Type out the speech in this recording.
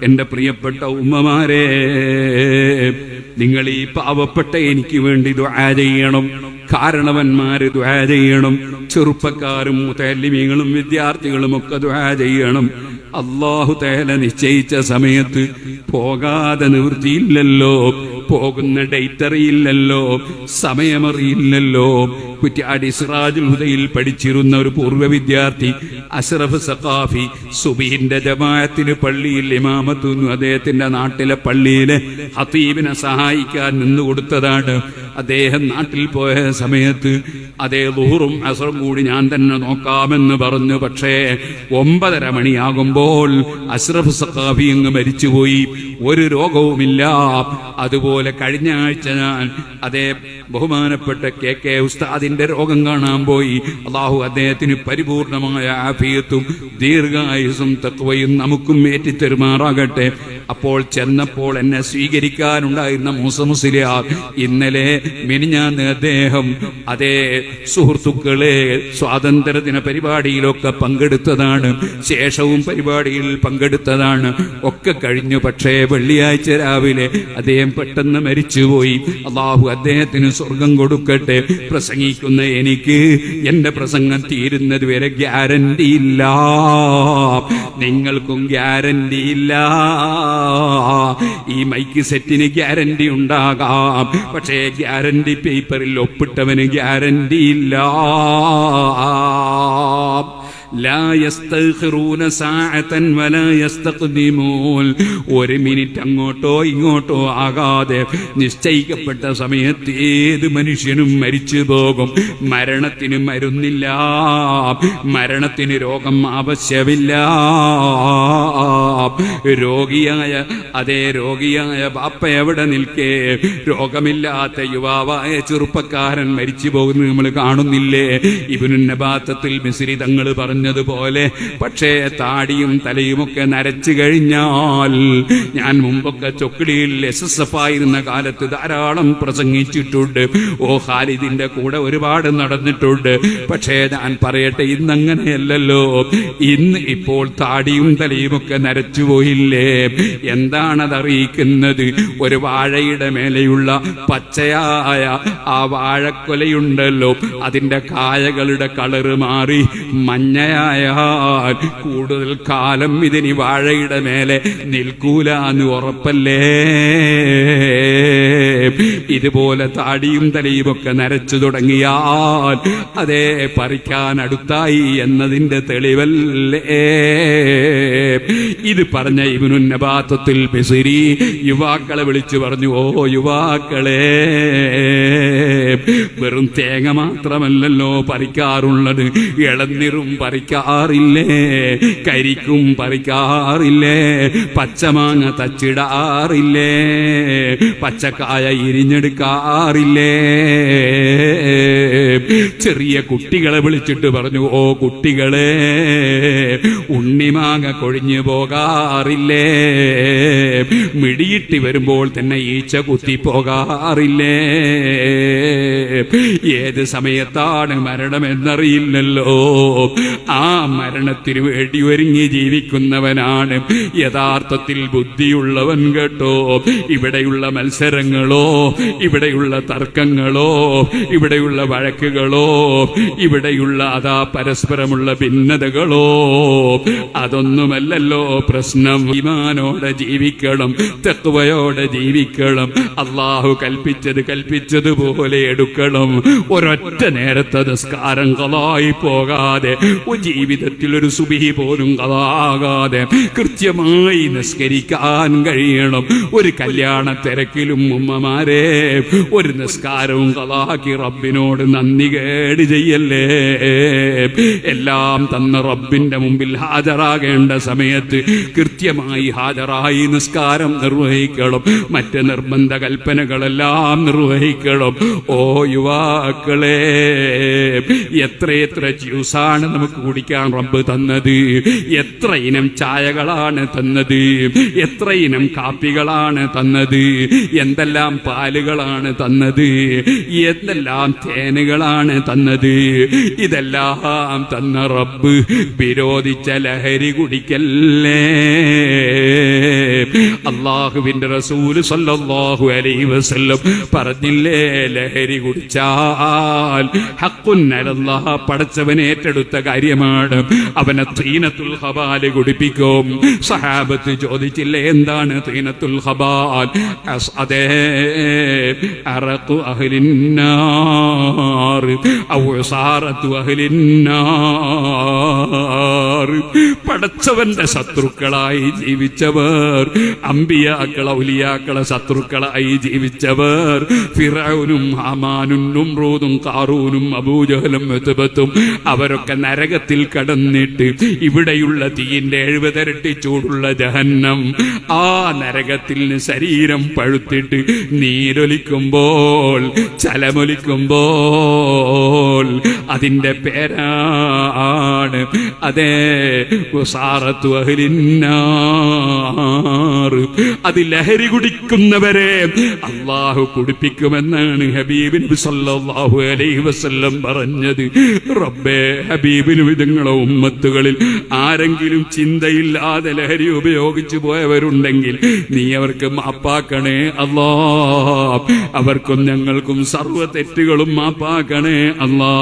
എന്റെ പ്രിയപ്പെട്ട ഉമ്മമാരെ, നിങ്ങൾ ഈ പാവപ്പെട്ട എനിക്ക് വേണ്ടി ദുആ ചെയ്യണം. കാരണവന്മാര് ദുആ ചെയ്യണം. ചെറുപ്പക്കാരും മുതല്ലിമീങ്ങളും വിദ്യാർത്ഥികളും ഒക്കെ ദുആ ചെയ്യണം. അല്ലാഹു തആല നിശ്ചയിച്ച സമയത്ത് പോകാതെ നിവൃത്തിയില്ലല്ലോ. പോകുന്ന ഡേറ്റ് അറിയില്ലല്ലോ, സമയമറിയില്ലല്ലോ. കുറ്റ്യാടി സിറാജുൽ ഹുദയിൽ പഠിച്ചിരുന്ന ഒരു പൂർവ്വ വിദ്യാർത്ഥി അഷ്റഫ് സഖാഫി സുബഹിന്റെ ജമാഅത്തിന് പള്ളിയിൽ ഇമാമത്തുന്നു. അദ്ദേഹത്തിന്റെ നാട്ടിലെ പള്ളിയിലെ ഖതീബിനെ സഹായിക്കാൻ നിന്നുകൊടുത്തതാണ്. അദ്ദേഹം നാട്ടിൽ പോയ സമയത്ത് അതേ ളുഹറും അസറും കൂടി ഞാൻ തന്നെ നോക്കാമെന്ന് പറഞ്ഞു. പക്ഷേ 9:30 മണിയാകുമ്പോൾ അഷ്റഫ് സഖാഫി അങ്ങ് മരിച്ചുപോയി. ഒരു രോഗവുമില്ല. അതുപോലെ കഴിഞ്ഞ ആഴ്ച ഞാൻ അതേ ബഹുമാനപ്പെട്ട KK ഉസ്താദിന്റെ രോഗം കാണാൻ പോയി. അല്ലാഹു അദ്ദേഹത്തിന് പരിപൂർണമായ ആഫിയത്തും ദീർഘായുസ്സും തഖ്വയും നമുക്കും ഏറ്റിത്തരുമാറാകട്ടെ. അപ്പോൾ ചെന്നപ്പോൾ എന്നെ സ്വീകരിക്കാനുണ്ടായിരുന്ന മൂസ മുസ്ലിയാർ ഇന്നലെ മിനിഞ്ഞാന്ന് അദ്ദേഹം അതേ സുഹൃത്തുക്കളെ സ്വാതന്ത്ര്യദിന പരിപാടിയിലൊക്കെ പങ്കെടുത്തതാണ്. ശേഷവും പരിപാടിയിൽ പങ്കെടുത്തതാണ്. ഒക്കെ കഴിഞ്ഞു. പക്ഷേ വെള്ളിയാഴ്ച രാവിലെ അദ്ദേഹം പെട്ടെന്ന് മരിച്ചുപോയി. അല്ലാഹു അദ്ദേഹത്തിന് സ്വർഗം കൊടുക്കട്ടെ. പ്രസംഗിക്കുന്ന എനിക്ക് എന്റെ പ്രസംഗം തീരുന്നത് വരെ ഗ്യാരണ്ടി ഇല്ല. നിങ്ങൾക്കും ഗ്യാരണ്ടി ഇല്ല. ഈ മൈക്ക് സെറ്റിന് ഗ്യാരണ്ടി ഉണ്ടാകാം, പക്ഷേ ഗ്യാരണ്ടി പേപ്പറിൽ ഒപ്പിട്ടവന് ഗ്യാരണ്ടി ഇല്ല. لا يستأخرون ساعة ولا يستقدمون. ഒരു മിനിറ്റ് അങ്ങോട്ടോ ഇങ്ങോട്ടോ ആകാതെ നിശ്ചയിക്കപ്പെട്ട സമയത്ത് ഏത് മനുഷ്യനും മരിച്ചു പോകും. മരണത്തിന് മരുന്നില്ല, മരണത്തിന് രോഗം ആവശ്യമില്ല. രോഗിയായ ബാപ്പ എവിടെ നിൽക്കേ രോഗമില്ലാത്ത യുവാവായ ചെറുപ്പക്കാരൻ മരിച്ചു പോകുന്നത് നമ്മൾ കാണുന്നില്ലേ? ഇബ്നു നബാത്തത്തിൽ മിസ്രി തങ്ങൾ പറഞ്ഞതുപോലെ. പക്ഷേ താടിയും തലയുമൊക്കെ നരച്ചു കഴിഞ്ഞാൽ, ഞാൻ മുമ്പൊക്കെ ചൊക്ലിയിൽ SSF ആയിരുന്ന കാലത്ത് ധാരാളം പ്രസംഗിച്ചിട്ടുണ്ട്. ഖാലിദിന്റെ കൂടെ ഒരുപാട് നടന്നിട്ടുണ്ട്. പക്ഷേ ഞാൻ പറയട്ടെ, ഇന്നങ്ങനെയല്ലല്ലോ. ഇപ്പോൾ താടിയും തലയുമൊക്കെ നരച്ചുപോയില്ലേ? എന്താണതറിയിക്കുന്നത്? ഒരു വാഴയുടെ മേലെയുള്ള പച്ചയായ ആ വാഴക്കൊലയുണ്ടല്ലോ, അതിന്റെ കായകളുടെ കളറ് മാറി മഞ്ഞയായാൽ കൂടുതൽ കാലം ഇതിന് വാഴയുടെ മേലെ നിൽക്കൂല എന്ന് ഉറപ്പല്ലേ? ഇതുപോലെ താടിയും തലയുമൊക്കെ നരച്ചു തുടങ്ങിയാൽ അതേ പറിക്കാൻ അടുത്തായി എന്നതിന്റെ തെളിവല്ലേ? ഇത് പറഞ്ഞ ഇബ്നു നബാത്തത്തിൽ മിസ്രി യുവാക്കളെ വിളിച്ചു പറഞ്ഞു, ഓ യുവാക്കളെ, വെറും തേങ്ങ മാത്രമല്ലല്ലോ പറിക്കാറുള്ളത്, ഇളനീരും പറിക്കാറില്ലേ, കരിക്കും പറിക്കാറില്ലേ, പച്ചമാങ്ങ തച്ചിടാറില്ലേ, പച്ചക്കായ ഇരിഞ്ഞെടുക്കാറില്ലേ? ചെറിയ കുട്ടികളെ വിളിച്ചിട്ട് പറഞ്ഞു, ഓ കുട്ടികളെ, ഉണ്ണിമാങ്ങ കൊഴിഞ്ഞു പോകാറില്ലേ? മിടിയിട്ട് വരുമ്പോൾ തന്നെ ഈച്ച കുത്തി പോകാറില്ലേ? ഏത് സമയത്താണ് മരണമെന്നറിയില്ലല്ലോ. ആ മരണത്തിന് വേണ്ടി ഒരുങ്ങി ജീവിക്കുന്നവനാണ് യഥാർത്ഥത്തിൽ ബുദ്ധിയുള്ളവൻ കേട്ടോ. ഇവിടെയുള്ള മത്സരങ്ങളോ, ഇവിടെയുള്ള തർക്കങ്ങളോ, ഇവിടെയുള്ള വഴക്കുകളോ, ഇവിടെയുള്ള അതാ പരസ്പരമുള്ള ഭിന്നതകളോ, അതൊന്നുമല്ലല്ലോ പ്രശ്നം. ഈമാനോടെ ജീവിക്കണം, തഖ്വയോടെ ജീവിക്കണം. അല്ലാഹു കൽപ്പിച്ചതുപോലെ എടുക്കണം. ഒരൊറ്റ നേരത്തെ നിസ്കാരം ഖളായി പോകാതെ, ജീവിതത്തിൽ ഒരു സുബ്ഹി പോലും ഖളാകാതെ കൃത്യമായി നിസ്കരിക്കാൻ കഴിയണം. ഒരു കല്യാണ തിരക്കിലും ഉമ്മമാരെ ഒരു നിസ്കാരവും ഖളാക്കി റബ്ബിനോട് നന്ദി കേട് ചെയ്യല്ലേ. എല്ലാം തന്ന റബ്ബിന്റെ മുമ്പിൽ ഹാജരാകേണ്ട സമയത്ത് കൃത്യമായി ഹാജരായി നിസ്കാരം നിർവഹിക്കണം. മറ്റ് നിർബന്ധ കൽപ്പനകളെല്ലാം നിർവഹിക്കണം. ഓ യുവാക്കളെ, എത്രയെത്ര ജ്യൂസാണ് നമുക്ക് കുടിക്കാൻ റബ്ബ് തന്നത്, എത്ര ഇനം ചായകളാണ് തന്നത്, എത്ര ഇനം കാപ്പികളാണ് തന്നത്, എന്തെല്ലാം പാലുകളാണ് തന്നത്, എന്തെല്ലാം തേനുകളാണ് തന്നത്. ഇതെല്ലാം തന്ന റബ്ബ് വിരോധിച്ച ലഹരി കുടിക്കല്ലേ. അല്ലാഹുവിന്റെ റസൂല് സല്ലല്ലാഹു അലൈഹി വസല്ലം പറഞ്ഞില്ലേ, ലഹരി കുടിച്ചാൽ ഹഖ്ഖുൻ അലല്ലാഹ്, പടച്ചവൻ ഏറ്റെടുത്ത കാര്യമാണ്, അവനെ തീനത്തുൽ ഖബാൽ കുടിപ്പിക്കും. സഹാബത്ത് ചോദിച്ചില്ലേ, എന്താണ് തീനത്തുൽ ഖബാൽ? അതേ, അറഖു അഹ്ലിന്നാർ ഔ ഉസാറത്തു അഹ്ലിന്നാർ. പടച്ചവന്റെ ശത്രുക്കളായി ജീവിച്ചവർ, അമ്പിയാക്കളെ ഔലിയാക്കളെ ശത്രുക്കളായി ജീവിച്ചവർ, ഫിറഔനും ഹാമാനും നുംറൂദും ഖാറൂനും അബൂജഹലും ഉത്ബത്തും, അവരൊക്കെ നരകത്തിൽ കടന്നിട്ട് ഇവിടെയുള്ള തീയിന്റെ 70 ഇരട്ടി ചൂടുള്ള ജഹന്നം, ആ നരകത്തിൽ ശരീരം പഴുത്തിട്ട് നീരൊലിക്കുമ്പോൾ, ചലമൊലിക്കുമ്പോൾ അതിന്റെ പേരാണ് അതേ ഉസാറത്തു അഹ്ലിന്നാർ. അത് ലഹരി കുടിക്കുന്നവരെ അല്ലാഹു കുടിപ്പിക്കുമെന്നാണ് ഹബീബ് നബി സല്ലല്ലാഹു അലൈഹി വസല്ലം പറഞ്ഞത്. റബ്ബേ, ഹബീബ് നബി തങ്ങളുടെ ഉമ്മത്തുകളിൽ ആരെങ്കിലും ചിന്തയില്ലാതെ ലഹരി ഉപയോഗിച്ചു പോയവരുണ്ടെങ്കിൽ നീ അവർക്ക് മാപ്പാക്കണേ അല്ലാ. അവർക്കും ഞങ്ങൾക്കും സർവ്വ തെറ്റുകളും മാപ്പാക്കണേ അല്ലാ.